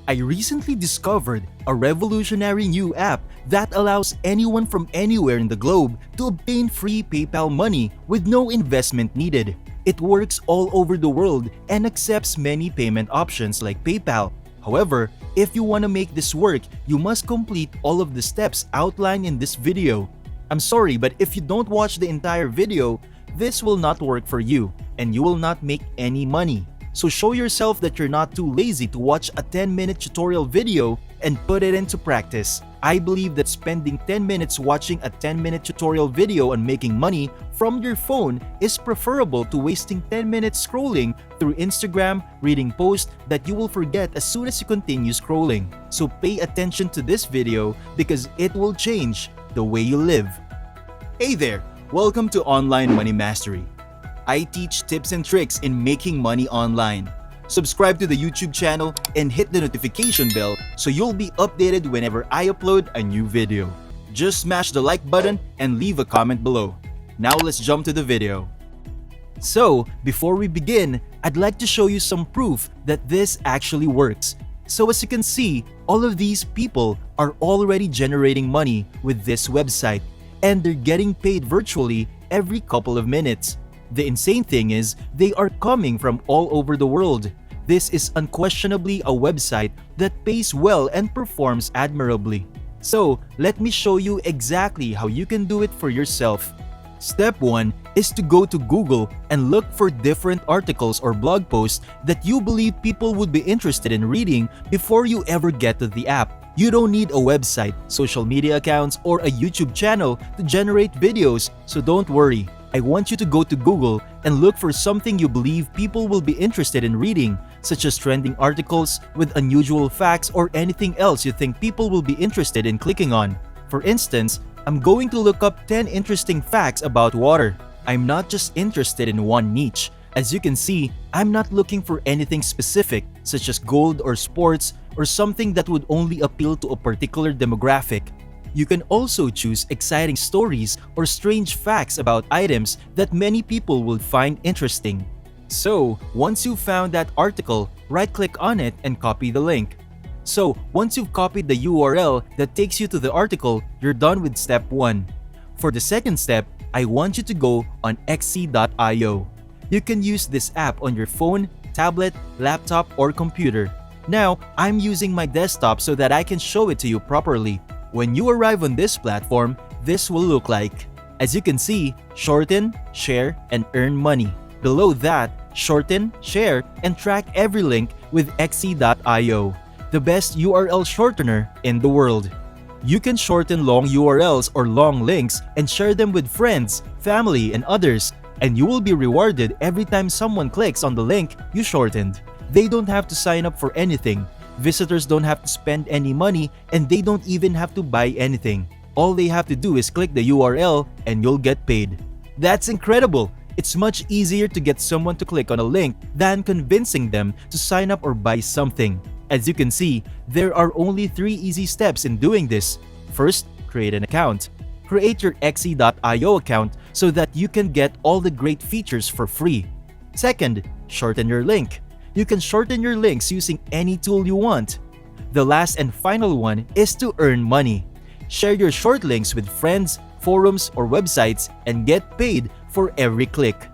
I recently discovered a revolutionary new app that allows anyone from anywhere in the globe to obtain free PayPal money with no investment needed. It works all over the world and accepts many payment options like PayPal. However, if you want to make this work, you must complete all of the steps outlined in this video. I'm sorry, but if you don't watch the entire video, this will not work for you and you will not make any money. So show yourself that you're not too lazy to watch a 10-minute tutorial video and put it into practice. I believe that spending 10 minutes watching a 10-minute tutorial video on making money from your phone is preferable to wasting 10 minutes scrolling through Instagram, reading posts that you will forget as soon as you continue scrolling. So pay attention to this video because it will change the way you live. Hey there! Welcome to Online Money Mastery. I teach tips and tricks in making money online. Subscribe to the YouTube channel and hit the notification bell so you'll be updated whenever I upload a new video. Just smash the like button and leave a comment below. Now let's jump to the video. So, before we begin, I'd like to show you some proof that this actually works. So as you can see, all of these people are already generating money with this website and they're getting paid virtually every couple of minutes. The insane thing is, they are coming from all over the world. This is unquestionably a website that pays well and performs admirably. So, let me show you exactly how you can do it for yourself. Step 1 is to go to Google and look for different articles or blog posts that you believe people would be interested in reading before you ever get to the app. You don't need a website, social media accounts, or a YouTube channel to generate videos, so don't worry. I want you to go to Google and look for something you believe people will be interested in reading, such as trending articles with unusual facts or anything else you think people will be interested in clicking on. For instance, I'm going to look up 10 interesting facts about water. I'm not just interested in one niche. As you can see, I'm not looking for anything specific, such as gold or sports, or something that would only appeal to a particular demographic. You can also choose exciting stories or strange facts about items that many people will find interesting. So, once you've found that article, right-click on it and copy the link. So, once you've copied the URL that takes you to the article, you're done with step 1. For the second step, I want you to go on xc.io. You can use this app on your phone, tablet, laptop, or computer. Now, I'm using my desktop so that I can show it to you properly. When you arrive on this platform, this will look like. As you can see, shorten, share, and earn money. Below that, shorten, share, and track every link with xc.io, the best URL shortener in the world. You can shorten long URLs or long links and share them with friends, family, and others, and you will be rewarded every time someone clicks on the link you shortened. They don't have to sign up for anything. Visitors don't have to spend any money and they don't even have to buy anything. All they have to do is click the URL and you'll get paid. That's incredible! It's much easier to get someone to click on a link than convincing them to sign up or buy something. As you can see, there are only 3 easy steps in doing this. First, create an account. Create your xc.io account so that you can get all the great features for free. Second, shorten your link. You can shorten your links using any tool you want. The last and final one is to earn money. Share your short links with friends, forums, or websites and get paid for every click.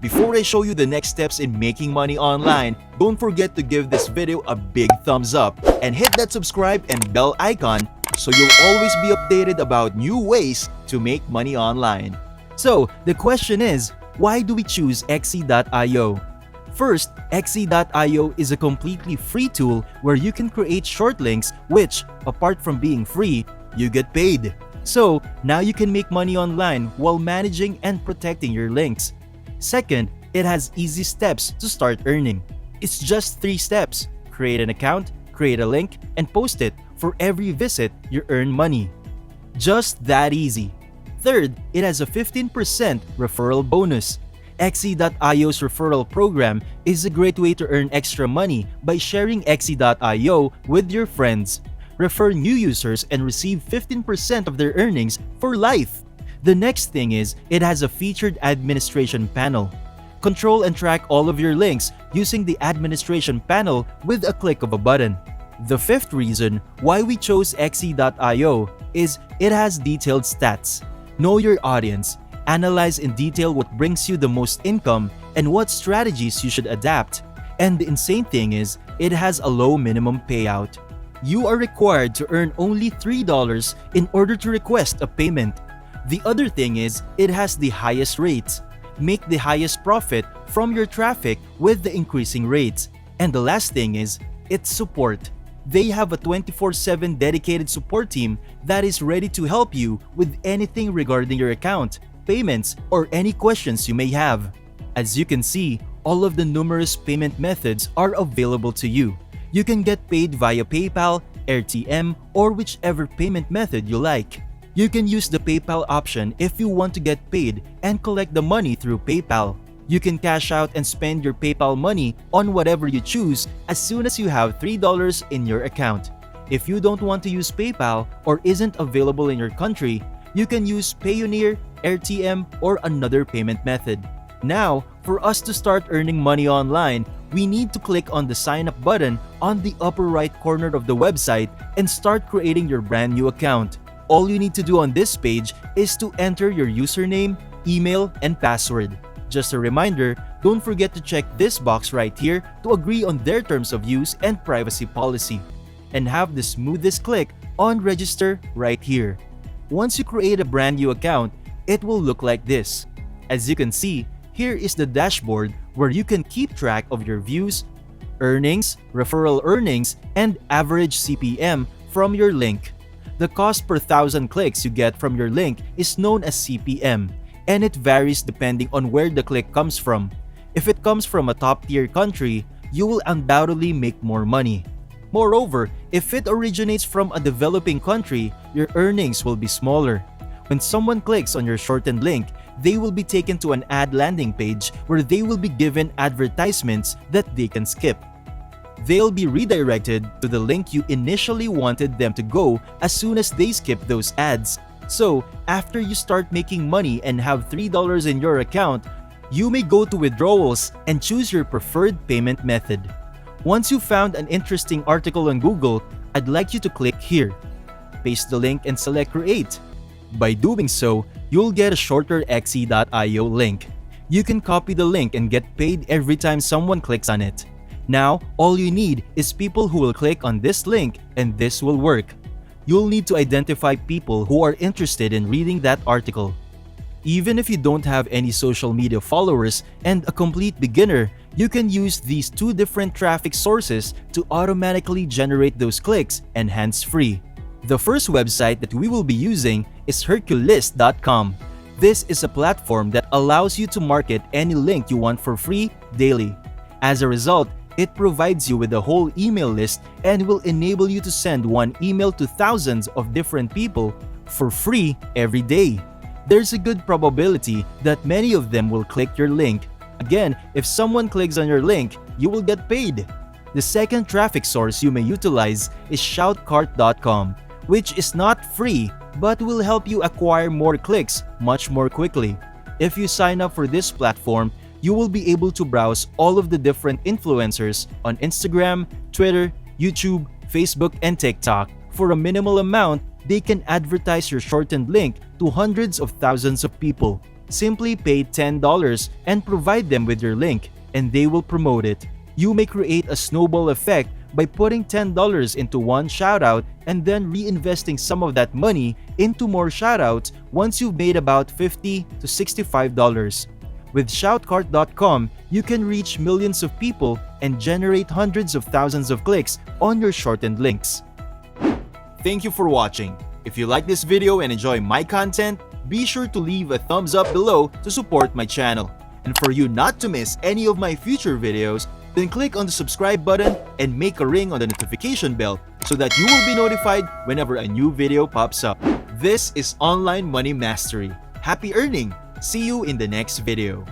Before I show you the next steps in making money online, don't forget to give this video a big thumbs up and hit that subscribe and bell icon so you'll always be updated about new ways to make money online. So, the question is, why do we choose xc.io? First, xc.io is a completely free tool where you can create short links which, apart from being free, you get paid. So, now you can make money online while managing and protecting your links. Second, it has easy steps to start earning. It's just 3 steps. Create an account, create a link, and post it. For every visit, you earn money. Just that easy. Third, it has a 15% referral bonus. xc.io's referral program is a great way to earn extra money by sharing xc.io with your friends. Refer new users and receive 15% of their earnings for life. The next thing is, it has a featured administration panel. Control and track all of your links using the administration panel with a click of a button. The fifth reason why we chose Xe.io is it has detailed stats. Know your audience, analyze in detail what brings you the most income and what strategies you should adapt. And the insane thing is, it has a low minimum payout. You are required to earn only $3 in order to request a payment. The other thing is, it has the highest rates. Make the highest profit from your traffic with the increasing rates. And the last thing is, its support. They have a 24/7 dedicated support team that is ready to help you with anything regarding your account, payments, or any questions you may have. As you can see, all of the numerous payment methods are available to you. You can get paid via PayPal, RTM, or whichever payment method you like. You can use the PayPal option if you want to get paid and collect the money through PayPal. You can cash out and spend your PayPal money on whatever you choose as soon as you have $3 in your account. If you don't want to use PayPal or isn't available in your country, you can use Payoneer, RTM, or another payment method. Now, for us to start earning money online, we need to click on the sign up button on the upper right corner of the website and start creating your brand new account. All you need to do on this page is to enter your username, email, and password. Just a reminder, don't forget to check this box right here to agree on their terms of use and privacy policy. And have the smoothest click on register right here. Once you create a brand new account, it will look like this. As you can see, here is the dashboard where you can keep track of your views, earnings, referral earnings, and average CPM from your link. The cost per 1,000 clicks you get from your link is known as CPM, and it varies depending on where the click comes from. If it comes from a top-tier country, you will undoubtedly make more money. Moreover, if it originates from a developing country, your earnings will be smaller. When someone clicks on your shortened link, they will be taken to an ad landing page where they will be given advertisements that they can skip. They'll be redirected to the link you initially wanted them to go as soon as they skip those ads. So, after you start making money and have $3 in your account, you may go to withdrawals and choose your preferred payment method. Once you found an interesting article on Google, I'd like you to click here. Paste the link and select Create. By doing so, you'll get a shorter Xe.io link. You can copy the link and get paid every time someone clicks on it. Now, all you need is people who will click on this link and this will work. You'll need to identify people who are interested in reading that article. Even if you don't have any social media followers and a complete beginner, you can use these two different traffic sources to automatically generate those clicks and hands-free. The first website that we will be using is Hercules.com. This is a platform that allows you to market any link you want for free daily. As a result, it provides you with a whole email list and will enable you to send one email to thousands of different people for free every day. There's a good probability that many of them will click your link. Again, if someone clicks on your link, you will get paid. The second traffic source you may utilize is Shoutcart.com, which is not free but will help you acquire more clicks much more quickly. If you sign up for this platform, you will be able to browse all of the different influencers on Instagram, Twitter, YouTube, Facebook, and TikTok. For a minimal amount, they can advertise your shortened link to hundreds of thousands of people. Simply pay $10 and provide them with your link, and they will promote it. You may create a snowball effect by putting $10 into one shoutout and then reinvesting some of that money into more shoutouts once you've made about $50 to $65. With Shoutcart.com, you can reach millions of people and generate hundreds of thousands of clicks on your shortened links. Thank you for watching. If you like this video and enjoy my content, be sure to leave a thumbs up below to support my channel. And for you not to miss any of my future videos, then click on the subscribe button and make a ring on the notification bell so that you will be notified whenever a new video pops up. This is Online Money Mastery. Happy earning! See you in the next video.